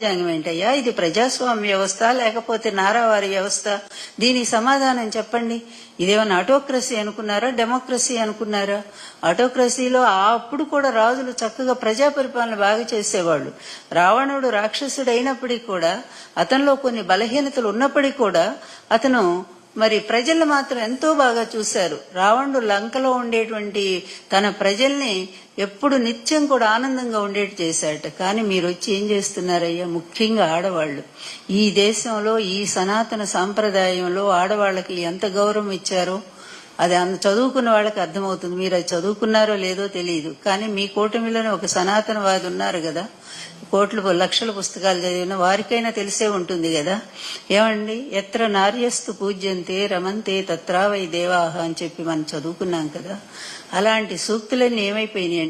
రాజ్యాంగం ఏంటయ్యా? ఇది ప్రజాస్వామ్య వ్యవస్థ లేకపోతే నారావారి వ్యవస్థ? దీనికి సమాధానం చెప్పండి. ఇదేమన్నా ఆటోక్రసీ అనుకున్నారా, డెమోక్రసీ అనుకున్నారా? ఆటోక్రసీలో అప్పుడు కూడా రాజులు చక్కగా ప్రజా పరిపాలన బాగా చేసేవాళ్ళు. రావణుడు రాక్షసుడు అయినప్పటికీ కూడా, అతనిలో కొన్ని బలహీనతలు ఉన్నప్పటికీ కూడా అతను మరి ప్రజలు మాత్రం ఎంతో బాగా చూశారు. రావణుడు లంకలో ఉండేటువంటి తన ప్రజల్ని ఎప్పుడు నిత్యం కూడా ఆనందంగా ఉండేట్టు చేశాడట. కానీ మీరు వచ్చి ఏం చేస్తున్నారయ్యా? ముఖ్యంగా ఆడవాళ్ళు ఈ దేశంలో ఈ సనాతన సాంప్రదాయంలో ఆడవాళ్ళకి ఎంత గౌరవం ఇచ్చారో అది చదువుకున్న వాళ్ళకి అర్థమవుతుంది. మీరు అది చదువుకున్నారో లేదో తెలియదు. కానీ మీ కూటమిలోనే ఒక సనాతనవాది ఉన్నారు కదా, లక్షల పుస్తకాలు చదివిన వారికైనా తెలిసే ఉంటుంది కదా. ఏమండి, ఎత్ర నార్యస్తు పూజ్యంతే రమంతే తత్రా వై దేవాహ అని చెప్పి మనం చదువుకున్నాం కదా. అలాంటి సూక్తులన్నీ ఏమైపోయినాయండి?